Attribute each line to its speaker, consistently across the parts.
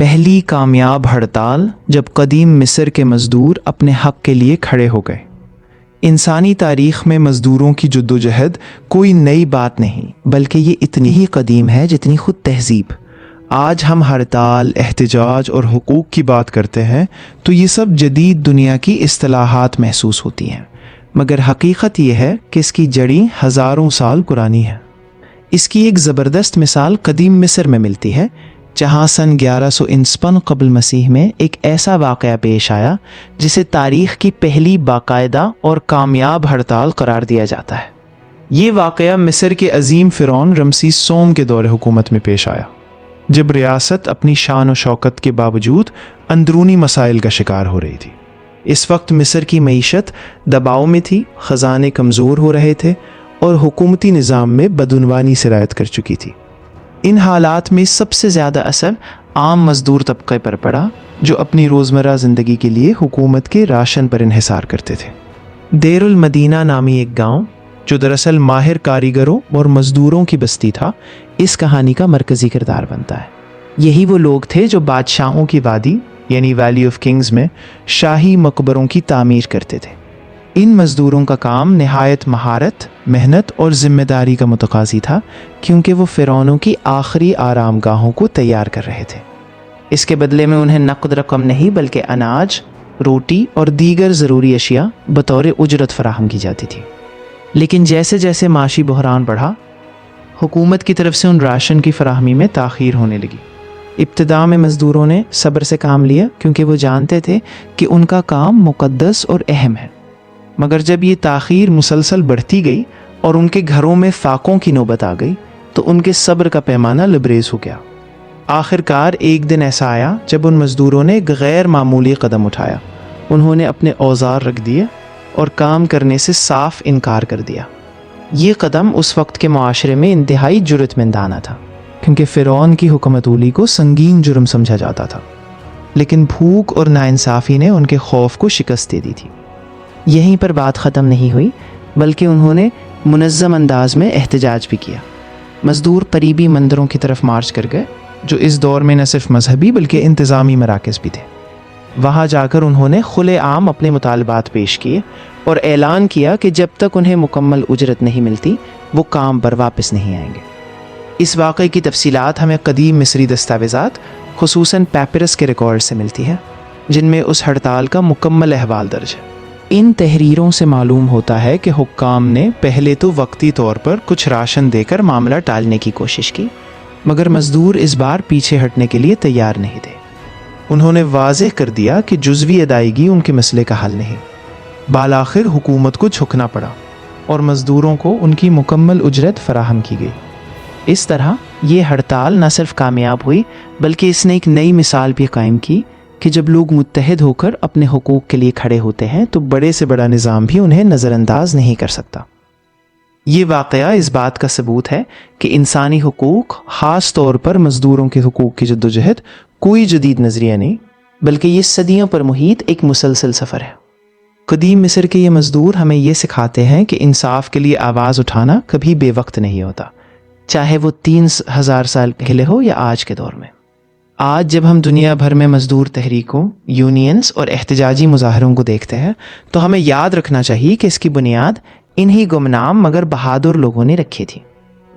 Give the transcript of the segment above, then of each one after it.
Speaker 1: پہلی کامیاب ہڑتال جب قدیم مصر کے مزدور اپنے حق کے لیے کھڑے ہو گئے۔ انسانی تاریخ میں مزدوروں کی جدوجہد کوئی نئی بات نہیں، بلکہ یہ اتنی ہی قدیم ہے جتنی خود تہذیب۔ آج ہم ہڑتال، احتجاج اور حقوق کی بات کرتے ہیں تو یہ سب جدید دنیا کی اصطلاحات محسوس ہوتی ہیں، مگر حقیقت یہ ہے کہ اس کی جڑیں ہزاروں سال پرانی ہیں۔ اس کی ایک زبردست مثال قدیم مصر میں ملتی ہے، جہاں سن 1159 قبل مسیح میں ایک ایسا واقعہ پیش آیا جسے تاریخ کی پہلی باقاعدہ اور کامیاب ہڑتال قرار دیا جاتا ہے۔ یہ واقعہ مصر کے عظیم فرعون رمسیس سوم کے دور حکومت میں پیش آیا، جب ریاست اپنی شان و شوکت کے باوجود اندرونی مسائل کا شکار ہو رہی تھی۔ اس وقت مصر کی معیشت دباؤ میں تھی، خزانے کمزور ہو رہے تھے اور حکومتی نظام میں بدعنوانی سرایت کر چکی تھی۔ ان حالات میں سب سے زیادہ اثر عام مزدور طبقے پر پڑا، جو اپنی روزمرہ زندگی کے لیے حکومت کے راشن پر انحصار کرتے تھے۔ دیر المدینہ نامی ایک گاؤں، جو دراصل ماہر کاریگروں اور مزدوروں کی بستی تھا، اس کہانی کا مرکزی کردار بنتا ہے۔ یہی وہ لوگ تھے جو بادشاہوں کی وادی یعنی ویلی آف کنگز میں شاہی مقبروں کی تعمیر کرتے تھے۔ ان مزدوروں کا کام نہایت مہارت، محنت اور ذمہ داری کا متقاضی تھا، کیونکہ وہ فرعونوں کی آخری آرام گاہوں کو تیار کر رہے تھے۔ اس کے بدلے میں انہیں نقد رقم نہیں بلکہ اناج، روٹی اور دیگر ضروری اشیاء بطور اجرت فراہم کی جاتی تھی۔ لیکن جیسے جیسے معاشی بحران بڑھا، حکومت کی طرف سے ان راشن کی فراہمی میں تاخیر ہونے لگی۔ ابتدا میں مزدوروں نے صبر سے کام لیا، کیونکہ وہ جانتے تھے کہ ان کا کام مقدس اور اہم ہے، مگر جب یہ تاخیر مسلسل بڑھتی گئی اور ان کے گھروں میں فاقوں کی نوبت آ گئی تو ان کے صبر کا پیمانہ لبریز ہو گیا۔ آخر کار ایک دن ایسا آیا جب ان مزدوروں نے ایک غیر معمولی قدم اٹھایا۔ انہوں نے اپنے اوزار رکھ دیے اور کام کرنے سے صاف انکار کر دیا۔ یہ قدم اس وقت کے معاشرے میں انتہائی جرأت مندانہ تھا، کیونکہ فرعون کی حکمت اولی کو سنگین جرم سمجھا جاتا تھا۔ لیکن بھوک اور ناانصافی نے ان کے خوف کو شکست دے دی تھی۔ یہیں پر بات ختم نہیں ہوئی، بلکہ انہوں نے منظم انداز میں احتجاج بھی کیا۔ مزدور قریبی مندروں کی طرف مارچ کر گئے، جو اس دور میں نہ صرف مذہبی بلکہ انتظامی مراکز بھی تھے۔ وہاں جا کر انہوں نے کھلے عام اپنے مطالبات پیش کیے اور اعلان کیا کہ جب تک انہیں مکمل اجرت نہیں ملتی، وہ کام پر واپس نہیں آئیں گے۔ اس واقعے کی تفصیلات ہمیں قدیم مصری دستاویزات، خصوصاً پیپرس کے ریکارڈ سے ملتی ہیں، جن میں اس ہڑتال کا مکمل احوال درج ہے۔ ان تحریروں سے معلوم ہوتا ہے کہ حکام نے پہلے تو وقتی طور پر کچھ راشن دے کر معاملہ ٹالنے کی کوشش کی، مگر مزدور اس بار پیچھے ہٹنے کے لیے تیار نہیں تھے۔ انہوں نے واضح کر دیا کہ جزوی ادائیگی ان کے مسئلے کا حل نہیں۔ بالآخر حکومت کو جھکنا پڑا اور مزدوروں کو ان کی مکمل اجرت فراہم کی گئی۔ اس طرح یہ ہڑتال نہ صرف کامیاب ہوئی بلکہ اس نے ایک نئی مثال بھی قائم کی کہ جب لوگ متحد ہو کر اپنے حقوق کے لیے کھڑے ہوتے ہیں تو بڑے سے بڑا نظام بھی انہیں نظر انداز نہیں کر سکتا۔ یہ واقعہ اس بات کا ثبوت ہے کہ انسانی حقوق، خاص طور پر مزدوروں کے حقوق کی جدوجہد، کوئی جدید نظریہ نہیں، بلکہ یہ صدیوں پر محیط ایک مسلسل سفر ہے۔ قدیم مصر کے یہ مزدور ہمیں یہ سکھاتے ہیں کہ انصاف کے لیے آواز اٹھانا کبھی بے وقت نہیں ہوتا، چاہے وہ 3000 سال پہلے ہو یا آج کے دور میں۔ آج جب ہم دنیا بھر میں مزدور تحریکوں، یونینز اور احتجاجی مظاہروں کو دیکھتے ہیں تو ہمیں یاد رکھنا چاہیے کہ اس کی بنیاد انہی گمنام مگر بہادر لوگوں نے رکھی تھی،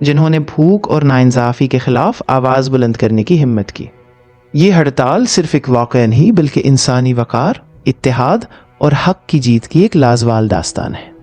Speaker 1: جنہوں نے بھوک اور ناانصافی کے خلاف آواز بلند کرنے کی ہمت کی۔ یہ ہڑتال صرف ایک واقعہ نہیں بلکہ انسانی وقار، اتحاد اور حق کی جیت کی ایک لازوال داستان ہے۔